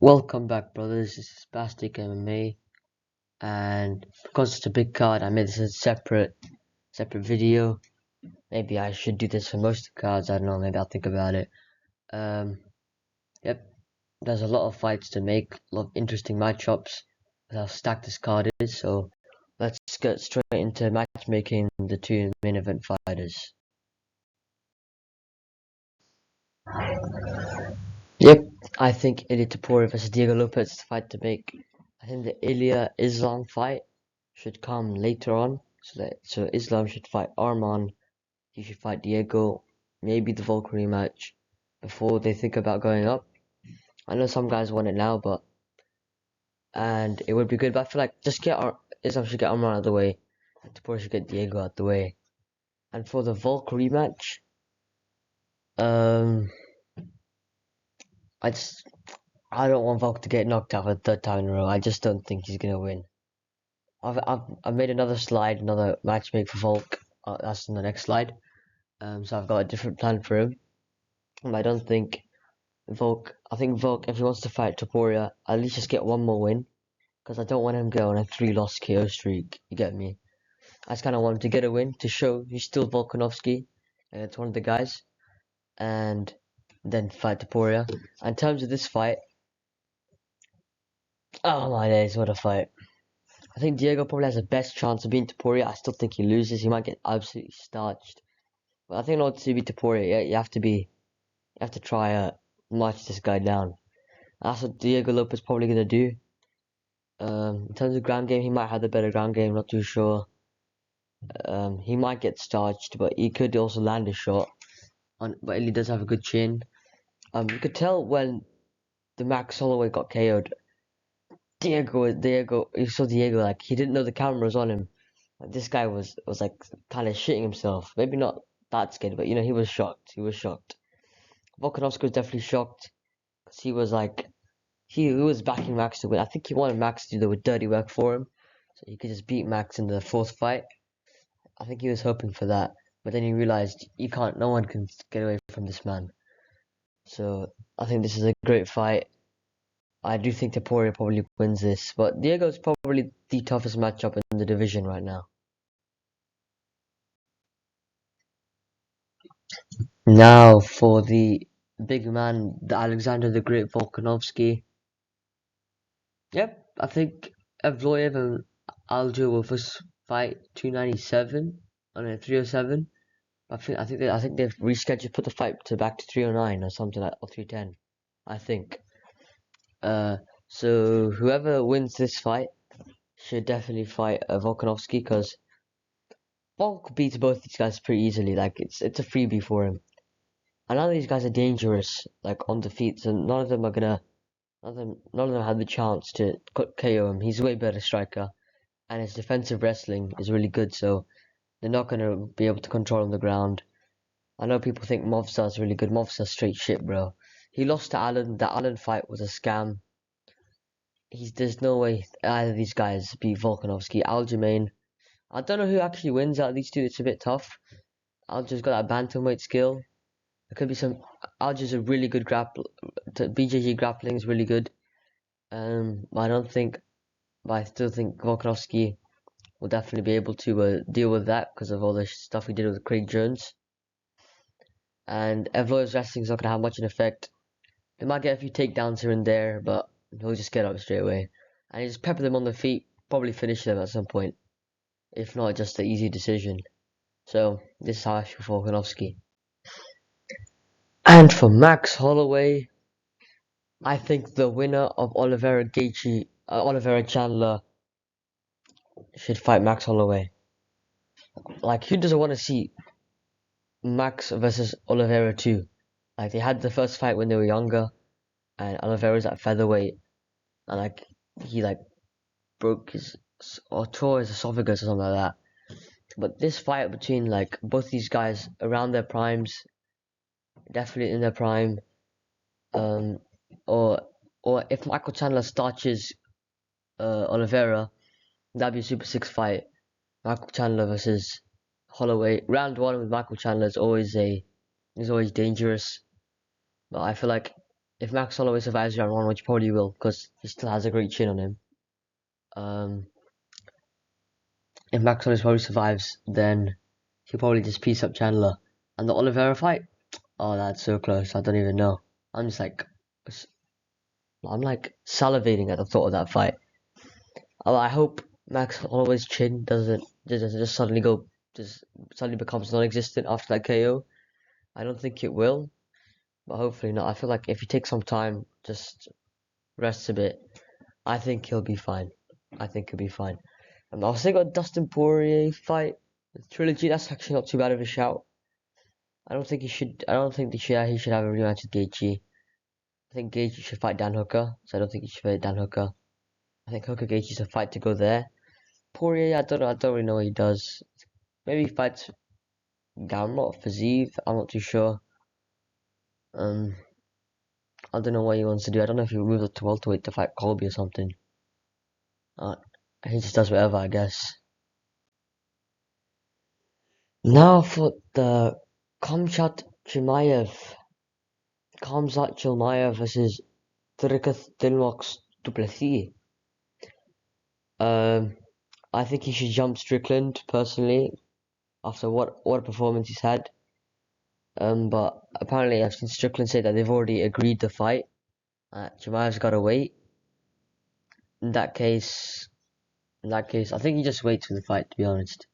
Welcome back, brothers. This is Spastic MMA, and because it's a big card, I made this a separate video. Maybe I should do this for most of the cards. I don't know. Maybe I'll think about it. Um, yep. There's a lot of fights to make, a lot of interesting matchups. How stacked this card is. So let's get straight into matchmaking the two main event fighters. Yep. I think Ilia versus Diego Lopez is the fight to make. I think the Ilia Islam fight should come later on. So Islam should fight Arman. He should fight Diego. Maybe the Volk rematch before they think about going up. I know some guys want it now, and it would be good. But I feel like Islam should get Arman out of the way, and Topuria should get Diego out of the way. And for the Volk rematch, I don't want Volk to get knocked out for the third time in a row. I just don't think he's gonna win. I've made another slide, another matchmake for Volk. That's on the next slide. So I've got a different plan for him. I don't think Volk. I think Volk, if he wants to fight Topuria, at least just get one more win, because I don't want him to go on a 3-loss KO streak. You get me? I just kind of want him to get a win to show he's still Volkanovski, and it's one of the guys, and then fight Topuria. In terms of this fight, oh my days, what a fight! I think Diego probably has the best chance of beating Topuria. I still think he loses. He might get absolutely starched. But I think in order to beat Topuria, you have to try march this guy down. That's what Diego Lopez probably gonna do. In terms of ground game, he might have the better ground game. Not too sure. He might get starched, but he could also land a shot. But he does have a good chin. You could tell when the Max Holloway got KO'd. Diego, you saw Diego, like, he didn't know the camera was on him. Like, this guy was like kind of shitting himself. Maybe not that scared, but he was shocked. He was shocked. Volkanovski was definitely shocked, because he was like, he was backing Max to win. I think he wanted Max to do the dirty work for him, so he could just beat Max in the fourth fight. I think he was hoping for that, but then he realized no one can get away from this man. So I think this is a great fight. I do think Poirier probably wins this, but Diego's probably the toughest matchup in the division right now. Now for the big man, the Alexander the Great Volkanovski. Yep, I think Evloev and Aljo will first fight 297 on a 307. I think they've rescheduled, put the fight back to 309 or something like, or 310. I think. So whoever wins this fight should definitely fight Volkanovski, because Volk beats both these guys pretty easily. Like, it's a freebie for him. And none of these guys are dangerous, like, on the feet, so none of them have the chance to KO him. He's a way better striker, and his defensive wrestling is really good, so they're not gonna be able to control him on the ground. I know people think Movsar's really good. Movsar's straight shit, bro. He lost to Allen. The Allen fight was a scam. There's no way either of these guys beat Volkanovski. Aljamain, I don't know who actually wins out of these two. It's a bit tough. Alja's got that bantamweight skill. There could be some. Alja's a really good BJJ grappling is really good. But I still think Volkanovski will definitely be able to deal with that, because of all the stuff he did with Craig Jones. And Evloev's wrestling is not going to have much an effect. They might get a few takedowns here and there, but he'll just get up straight away. And he just pepper them on the feet, probably finish them at some point. If not, just an easy decision. So, this is how I feel for Volkanovski. And for Max Holloway, I think the winner of Oliveira Chandler should fight Max Holloway. Like, who doesn't want to see Max versus Oliveira 2? Like, they had the first fight when they were younger, and Oliveira's at featherweight, and he broke his or tore his esophagus or something like that. But this fight between both these guys around their primes, definitely in their prime, or if Michael Chandler starches Oliveira, that'd be a Super 6 fight. Michael Chandler versus Holloway. Round 1 with Michael Chandler is always dangerous. But I feel like if Max Holloway survives round 1, which he probably will, because he still has a great chin on him. If Max Holloway probably survives, then he'll probably just piece up Chandler. And the Oliveira fight, oh, that's so close. I don't even know. I'm like salivating at the thought of that fight. I hope Max Holloway's chin doesn't just suddenly becomes non-existent after that KO. I don't think it will, but hopefully not. I feel like if he takes some time, just rests a bit, I think he'll be fine. I think he'll be fine. And I was thinking about Dustin Poirier fight, the trilogy. That's actually not too bad of a shout. I don't think he should. I don't think he should have a rematch with Gaethje. I think Gaethje should fight Dan Hooker, so I don't think he should fight Dan Hooker. I think Hooker Gaethje's a fight to go there. Poirier, I don't really know what he does. Maybe he fights Gamrot, Fazeev. I'm not too sure. I don't know what he wants to do. I don't know if he moves up to welterweight to fight Colby or something. He just does whatever, I guess. Now for the Khamzat Chimaev versus Dricus Dilmox Duplessis. I think he should jump Strickland personally after what a performance he's had. But apparently I've seen Strickland say that they've already agreed to fight. Chimaev's gotta wait. In that case, I think he just waits for the fight. To be honest,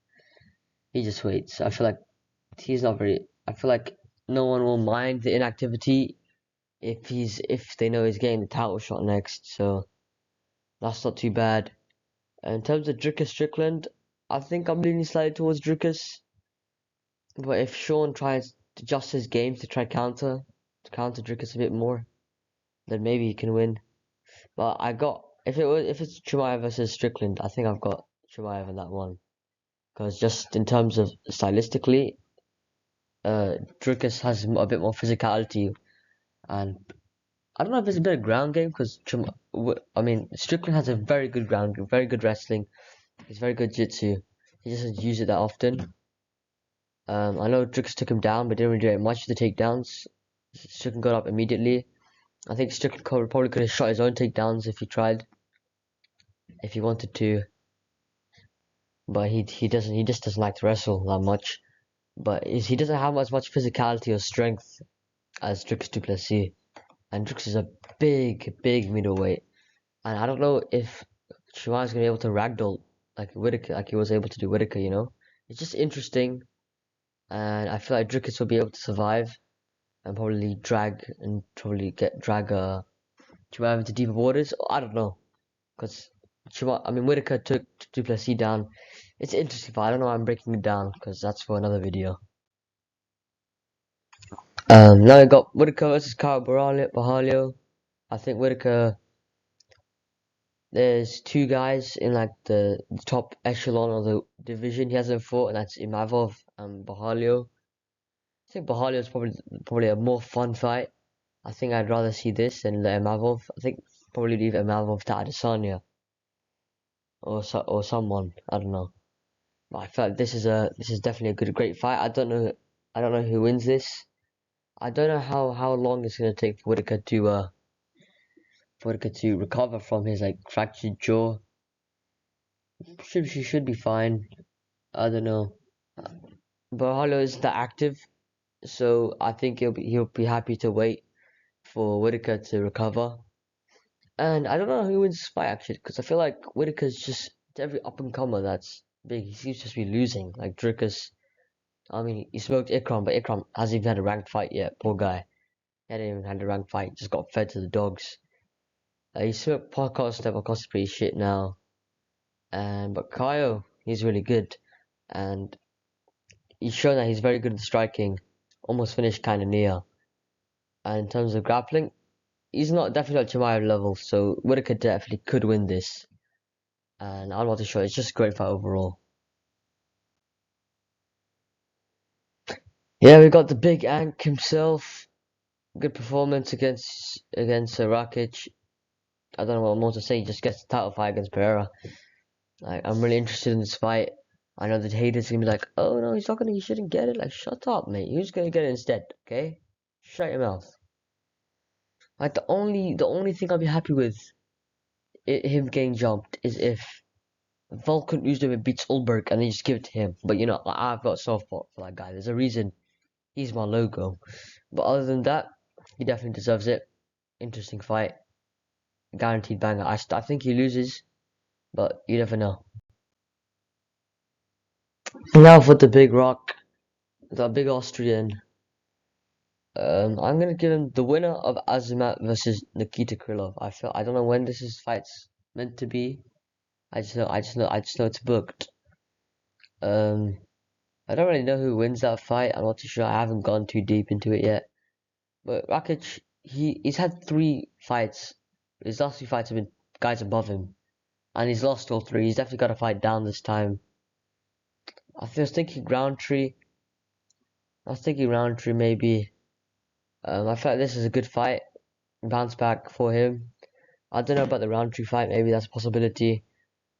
he just waits. I feel like he's not very. I feel like no one will mind the inactivity if they know he's getting the title shot next. So that's not too bad. In terms of Dricus Strickland, I think I'm leaning slightly towards Dricus. But if Sean tries to adjust his game to try counter Dricus a bit more, then maybe he can win. But if it's Chimaev versus Strickland, I think I've got Chimaev in that one. Because just in terms of stylistically, Dricus has a bit more physicality, and I don't know if it's a bit of ground game because Strickland has a very good ground game, very good wrestling. He's very good jiu-jitsu. He just doesn't use it that often. I know Dricus took him down, but didn't really do much of the takedowns. Strickland got up immediately. I think Strickland probably could have shot his own takedowns if he tried, if he wanted to. But he doesn't. He just doesn't like to wrestle that much. But he doesn't have as much physicality or strength as Dricus Duplessis. And Dricus is a big middleweight. And I don't know if Chimaev's gonna be able to ragdoll like Whittaker, like he was able to do Whittaker. You know, it's just interesting. And I feel like Dricus will be able to survive and probably drag Chimaev into deeper waters. I don't know, because Whittaker took Duplessis down. It's interesting, but I don't know why I'm breaking it down because that's for another video. Now we got Whittaker versus Kyle Borralho. I think Whittaker. There's two guys in like the top echelon of the division he hasn't fought, and that's Imavov and Borralho. I think Borralho is probably a more fun fight. I think I'd rather see this than the Imavov. I think probably leave Imavov to Adesanya or someone. I don't know. But I feel like this is definitely a great fight. I don't know who wins this. I don't know how long it's gonna take for Whittaker to recover from his like fractured jaw. She should be fine. I don't know. Borralho is that active, so I think he'll be happy to wait for Whittaker to recover. And I don't know who wins this fight actually, because I feel like Whittaker's just every up and comer that's big. He seems to just be losing. Like Dricus, he smoked Ikram, but Ikram hasn't even had a ranked fight yet. Poor guy. He hadn't even had a ranked fight. Just got fed to the dogs. He smoked Costa, but Costa's pretty shit now. But Kyle, he's really good, and he's shown that he's very good at striking. Almost finished kind of near. And in terms of grappling, he's definitely not Chimaev level, so Whittaker definitely could win this. And I'm not too sure. It's just a great fight overall. Yeah, we got the big Ank himself. Good performance against Rakic. I don't know what more to say. He just gets the title fight against Pereira. I'm really interested in this fight. I know the haters are gonna be like, "Oh no, he shouldn't get it." Like, shut up, mate. Who's gonna get it instead? Okay, shut your mouth. Like the only thing I'll be happy with him getting jumped is if Vulcan Usman beats Ulberg and they just give it to him. But you know, I've got a soft spot for that guy. There's a reason he's my logo. But other than that, he definitely deserves it. Interesting fight, guaranteed banger. I think he loses, but you never know. Now for the big rock, the big Austrian. I'm gonna give him the winner of Azamat versus Nikita Krylov. I don't know when fight's meant to be. I just know it's booked. I don't really know who wins that fight. I'm not too sure. I haven't gone too deep into it yet. But Rakic, he's had 3 fights. His last 3 fights have been guys above him, and he's lost all 3. He's definitely got to fight down this time. I was thinking Roundtree. Maybe. I felt like this is a good fight. Bounce back for him. I don't know about the Roundtree fight. Maybe that's a possibility.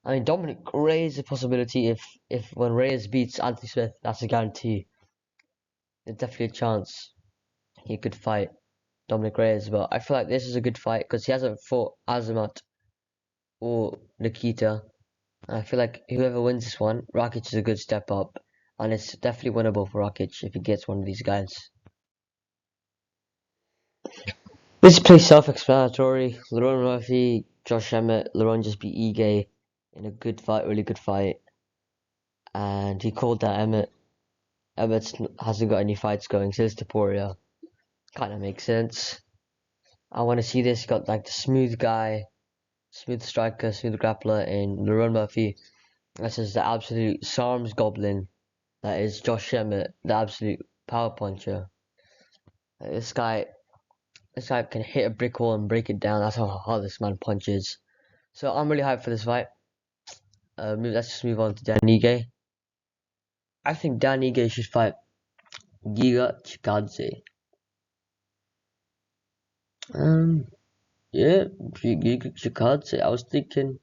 I mean, Dominic Reyes is a possibility. If when Reyes beats Anthony Smith, that's a guarantee. There's definitely a chance he could fight Dominic Reyes. But I feel like this is a good fight because he hasn't fought Azamat or Nikita. And I feel like whoever wins this one, Rakic is a good step up. And it's definitely winnable for Rakic if he gets one of these guys. This is pretty self-explanatory. Lerone Murphy, Josh Emmett. Lerone just beat Ige in a good fight, really good fight. And he called that Emmett. Emmett hasn't got any fights going since the Poirier. Kind of makes sense. I want to see this. Got like the smooth guy, smooth striker, smooth grappler in Lerone Murphy. This is the absolute SARMs goblin. That is Josh Emmett, the absolute power puncher. This guy can hit a brick wall and break it down. That's how hard this man punches. So I'm really hyped for this fight. Let's just move on to Dan Ige. I think Dan Ige should fight Giga Chikadze. Yeah, Giga Chikadze. I was thinking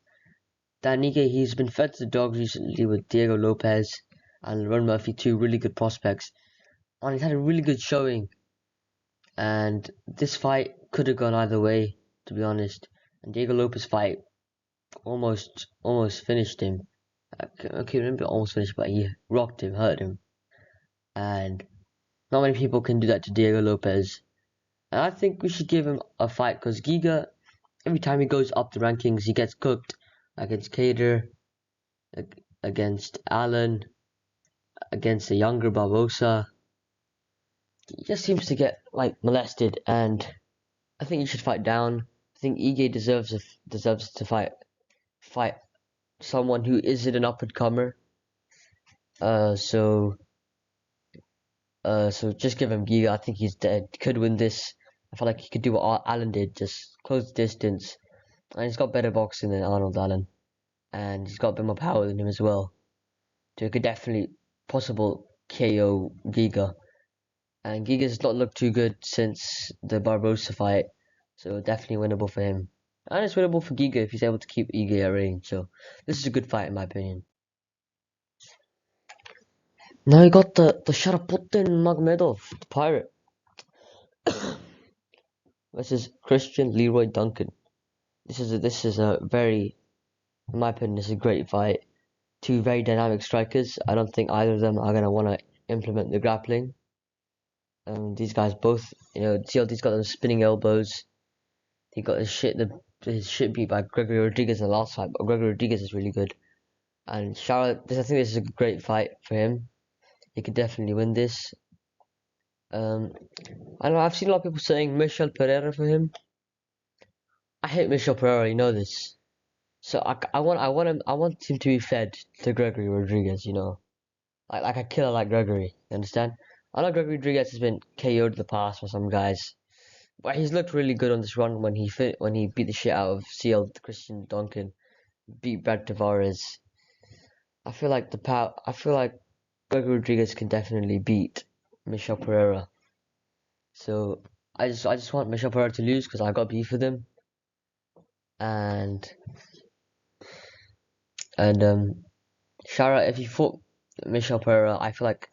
Dan Ige, he's been fed to the dogs recently with Diego Lopez and Lerone Murphy, 2 really good prospects. And he's had a really good showing. And this fight could have gone either way, to be honest. And Diego Lopez fight almost finished him. Okay, remember almost finished, but he rocked him, hurt him. And not many people can do that to Diego Lopez. And I think we should give him a fight because Giga, every time he goes up the rankings, he gets cooked against Cater, against Allen, against the younger Barbosa. He just seems to get like molested, and I think he should fight down. I think Ige deserves to fight someone who isn't an up and comer. So just give him Giga. I think he's dead. Could win this. I feel like he could do what Allen did, just close the distance. And he's got better boxing than Arnold Allen, and he's got a bit more power than him as well. So he could definitely possible KO Giga. And Giga's not looked too good since the Barbosa fight, so definitely winnable for him. And it's winnable for Giga if he's able to keep Ige at range. So this is a good fight in my opinion. Now you got the Sharaputin Magomedov, the pirate, versus Christian Leroy Duncan. This is a very, in my opinion, this is a great fight. 2 very dynamic strikers. I don't think either of them are gonna want to implement the grappling. These guys both, TLD's got them spinning elbows. He got his shit beat by Gregory Rodriguez in the last fight, but Gregory Rodriguez is really good. And Charlotte, I think this is a great fight for him. He could definitely win this. I don't know, I've seen a lot of people saying Michel Pereira for him. I hate Michel Pereira, you know this. So I want him to be fed to Gregory Rodriguez, like a killer like Gregory. You understand? I know Gregory Rodriguez has been KO'd in the past by some guys, but he's looked really good on this run when he beat the shit out of CL Christian Duncan, beat Brad Tavares. I feel like Gregory Rodriguez can definitely beat Michel Pereira. So I just want Michel Pereira to lose because I got beef with him. And Shara, if you fought Michel Pereira, I feel like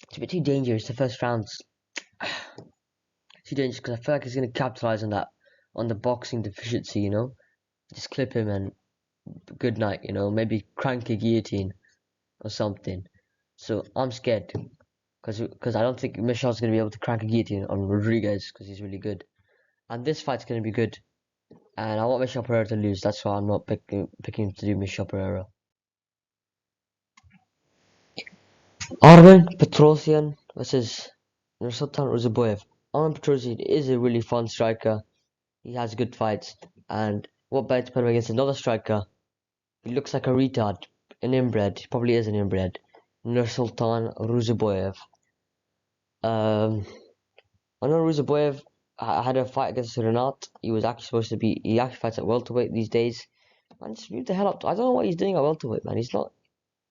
it's a bit too dangerous. The first round's too dangerous because I feel like he's going to capitalize on that on the boxing deficiency, you know. Just clip him and good night, you know. Maybe crank a guillotine or something. So I'm scared because I don't think Michel's gonna be able to crank a guillotine on Rodriguez because he's really good. And this fight's gonna be good. And I want Michel Pereira to lose. That's why I'm not picking to do Michel Pereira. Armen Petrosyan versus Nursultan Uzuboyev. Armen Petrosyan is a really fun striker. He has good fights. And what better to put him against another striker? He looks like a retard, an inbred. He probably is an inbred. Nursultan Uzuboyev. I know Uzuboyev had a fight against Renat. He was actually supposed to be. He actually fights at welterweight these days. Man, just move the hell up. I don't know what he's doing at welterweight, man. He's not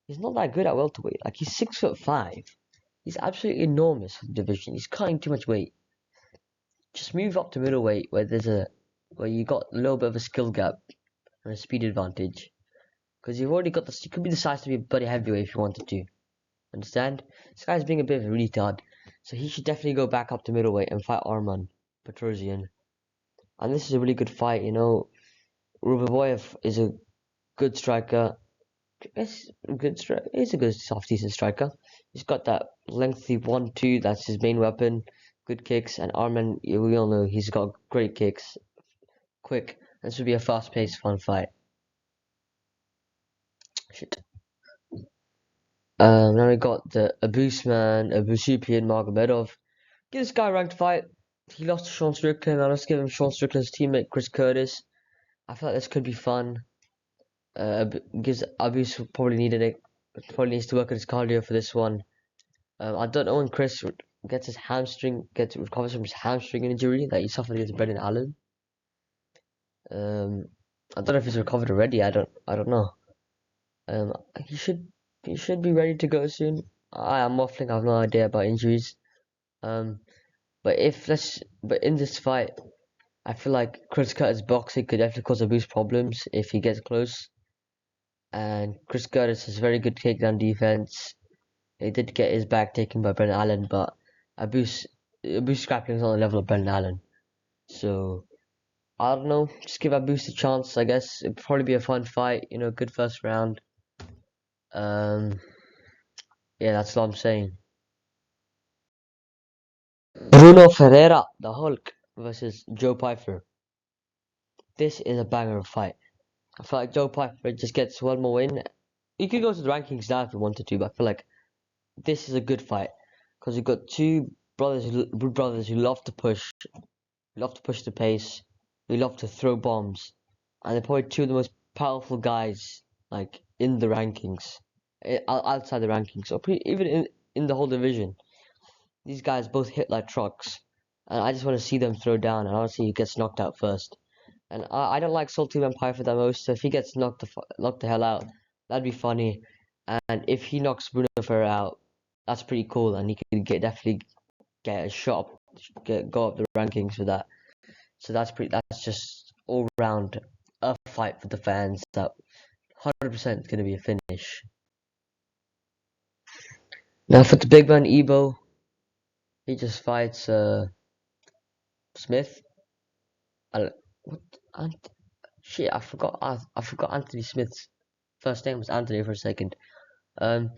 that good at welterweight. Like he's 6'5". He's absolutely enormous for the division. He's cutting too much weight. Just move up to middleweight where you got a little bit of a skill gap and a speed advantage. Because you've already got the. You could be the size to be a bloody heavyweight if you wanted to. Understand? This guy's being a bit of a retard. So he should definitely go back up to middleweight and fight Arman Petrosyan. And this is a really good fight, you know. Rubaboyev is a good striker. He's a good, decent striker. He's got that lengthy 1-2. That's his main weapon. Good kicks, and Arman, we all know he's got great kicks. Quick. This would be a fast-paced, fun fight. Shit. Now we got the Abusupian Magomedov. Give this guy a ranked fight. He lost to Sean Strickland. Now let's give him Sean Strickland's teammate Chris Curtis. I feel like this could be fun. Gives Abus probably needs to work on his cardio for this one. I don't know when Chris recovers from his hamstring injury that he suffered against Brendan Allen. I don't know if he's recovered already. I don't know. He should be ready to go soon. I am waffling. I have no idea about injuries. But in this fight, I feel like Chris Curtis' boxing could definitely cause Abus problems if he gets close. And Chris Curtis has very good takedown defense. He did get his back taken by Brendan Allen, but Abus grappling is on the level of Brendan Allen. So I don't know. Just give Abus a chance, I guess. It'd probably be a fun fight, you know, good first round. Yeah, that's what I'm saying. Bruno Ferreira, the Hulk, versus Joe Pyfer. This is a banger of fight. I feel like Joe Pyfer just gets one more win. He could go to the rankings now if he wanted to, but I feel like this is a good fight because you've got two brothers who love to push the pace, who love to throw bombs, and they're probably two of the most powerful guys like in the rankings, outside the rankings, or even in the whole division. These guys both hit like trucks, and I just want to see them throw down, and I want to see who gets knocked out first. And I don't like Salty Vampire for that most, so if he gets knocked the hell out, that'd be funny. And if he knocks Bruno Ferreira out, that's pretty cool, and he could definitely get a shot, go up the rankings for that. So that's just all round a fight for the fans that 100% is going to be a finish. Now for the big man Ebo, he just fights Smith. Shit, I forgot Anthony Smith's first name was Anthony for a second. You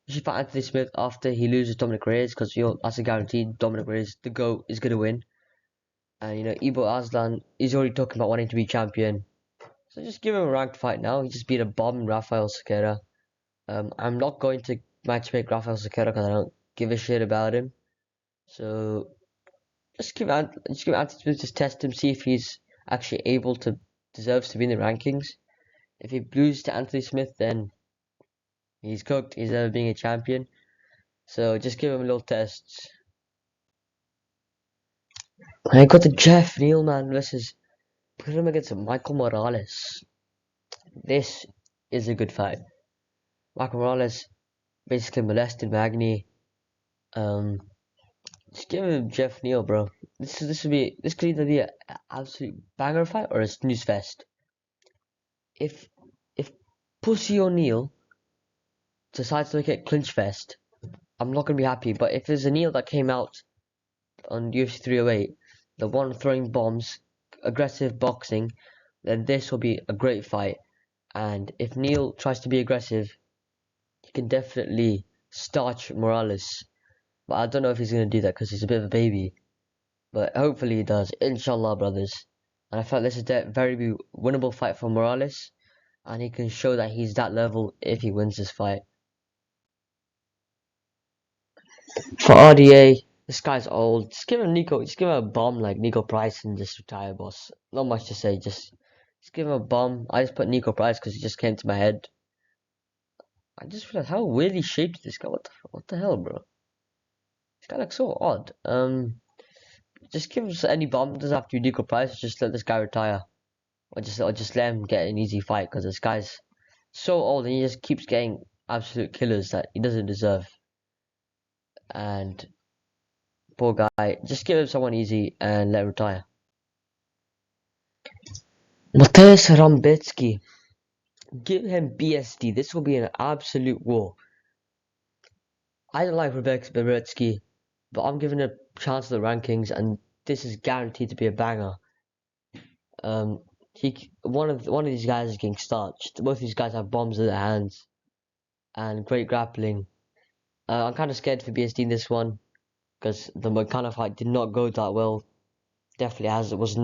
should fight Anthony Smith after he loses Dominic Reyes because that's a guaranteed. Dominic Reyes, the GOAT, is gonna win. And you know, Ibo Aslan is already talking about wanting to be champion. So just give him a ranked fight now. He just beat a bomb Rafael Sequeira. I'm not going to matchmake Rafael Sequeira because I don't give a shit about him. So just give Anthony Smith, just test him, see if he's actually deserves to be in the rankings. If he loses to Anthony Smith, then he's cooked. He's never being a champion. So just give him a little test. I got the Jeff Nealman versus put him against Michael Morales. This is a good fight. Michael Morales basically molested Magny. Just give him Jeff Neal, bro. This could either be an absolute banger fight or a snooze fest. If Pussy O'Neal decides to make it clinch fest, I'm not gonna be happy. But if there's a Neal that came out on UFC 308, the one throwing bombs, aggressive boxing, then this will be a great fight. And if Neil tries to be aggressive, he can definitely starch Morales. But I don't know if he's going to do that because he's a bit of a baby. But hopefully he does. Inshallah, brothers. And I felt this is a very winnable fight for Morales. And he can show that he's that level if he wins this fight. For RDA, this guy's old. Just give him a bomb like Nico Price and just retire, boss. Not much to say, just give him a bomb. I just put Nico Price because he just came to my head. I just realized how weirdly shaped this guy. What the hell, bro? This guy looks so odd. Just give us any bomb. It doesn't have to be Nico Price. Just let this guy retire, or just let him get an easy fight because this guy's so old and he just keeps getting absolute killers that he doesn't deserve. And poor guy, just give him someone easy and let him retire. Mateusz Rambecki, give him BSD. This will be an absolute war. I don't like Rambecki, but I'm giving a chance to the rankings, and this is guaranteed to be a banger. One of these guys is getting starched. Both of these guys have bombs in their hands and great grappling. I'm kind of scared for BSD in this one because the McConnell fight did not go that well. Definitely was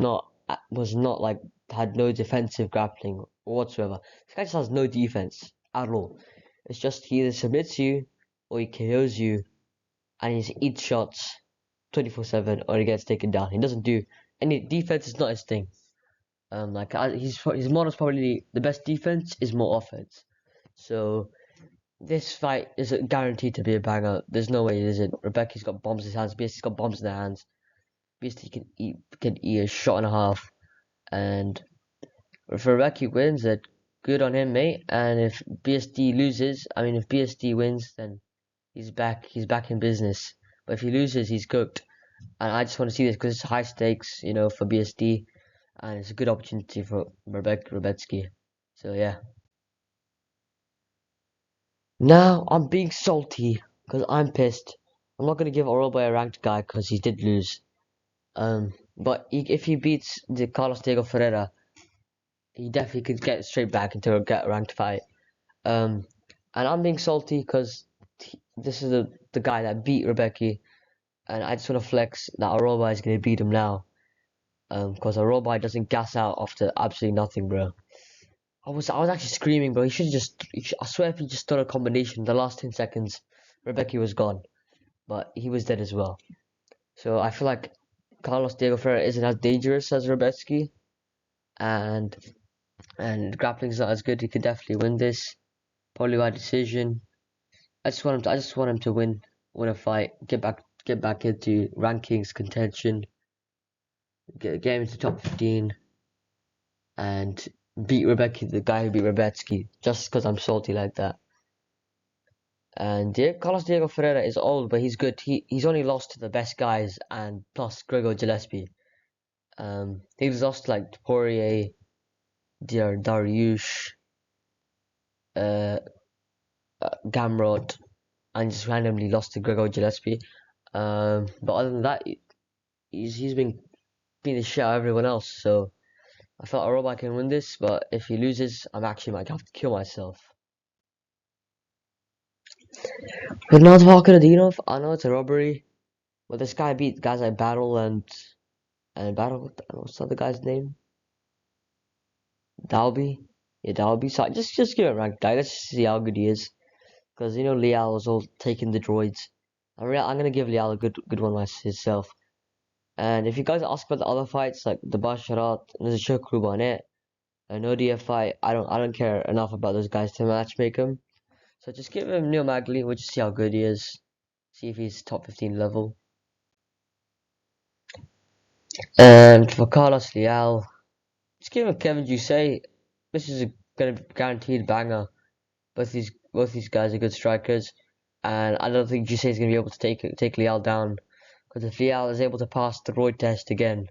not like had no defensive grappling whatsoever. This guy just has no defense at all. It's just he either submits you or he KOs you, and he just eats shots 24/7 or he gets taken down. He doesn't do any defense. Is not his thing. His model's probably the best defense is more offense. So this fight is guaranteed to be a banger. There's no way it isn't. Rebecca's got bombs in his hands. BST's got bombs in their hands. BST can eat a shot and a half. And if Rebecca wins, then good on him, mate. And if BSD loses, if BSD wins, then he's back in business. But if he loses, he's cooked. And I just want to see this because it's high stakes, for BSD. And it's a good opportunity for Rebecki. So yeah. Now I'm being salty because I'm pissed. I'm not gonna give Oroba a ranked guy because he did lose. But if he beats the Carlos Diego Ferreira, he definitely could get straight back into a ranked fight. And I'm being salty because this is the guy that beat Rebecki, and I just want to flex that Oroba is gonna beat him now. Because Oroba doesn't gas out after absolutely nothing, bro. I was actually screaming, bro. I swear if he just done a combination, the last 10 seconds, Rebecca was gone. But he was dead as well. So I feel like Carlos Diego Ferreira isn't as dangerous as Rebecki. And grappling's not as good. He could definitely win this. Probably by decision. I just want him to win a fight. Get back into rankings, contention. Get him into top 15. And beat Rebecki, the guy who beat Rebecki, just because I'm salty like that. And Carlos Diego Ferreira is old, but he's good. He's only lost to the best guys, and plus Gregor Gillespie. He's lost like Poirier, Dariush, Gamrot, and just randomly lost to Gregor Gillespie. But other than that, he's been beating the shit out of everyone else. So I thought Oroba can win this, but if he loses, I might have to kill myself. Ronaldo Volkanadinov, I know it's a robbery, but this guy beat guys like Battle and Battle. What's the other guy's name? Dalby. Yeah, Dalby. So just give it a rank guy. Let's just see how good he is, because Lial was all taking the droids. I'm gonna give Lial a good one myself. And if you guys ask about the other fights like the Basharat, there's a Shokruba on it, an Odia fight, I don't care enough about those guys to matchmake them. So just give him Neil Magli. We'll just see how good he is. See if he's top 15 level. And for Carlos Leal, just give him Kevin Jusay. This is gonna be guaranteed banger. Both these guys are good strikers, and I don't think Jusay is gonna be able to take Leal down. Because if Leal is able to pass the Roy test again,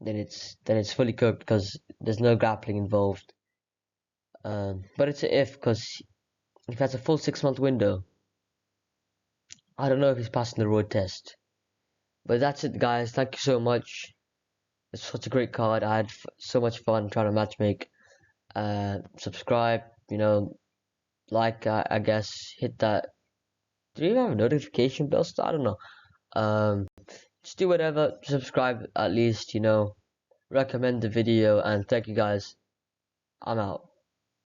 then it's fully cooked because there's no grappling involved. But it's a if, because if that's a full 6-month window, I don't know if he's passing the road test. But that's it, guys. Thank you so much. It's such a great card. I had so much fun trying to matchmake. Subscribe, like, I guess, hit that. Do you even have a notification bell still? I don't know. Just do whatever. Subscribe at least, recommend the video, and thank you guys. I'm out.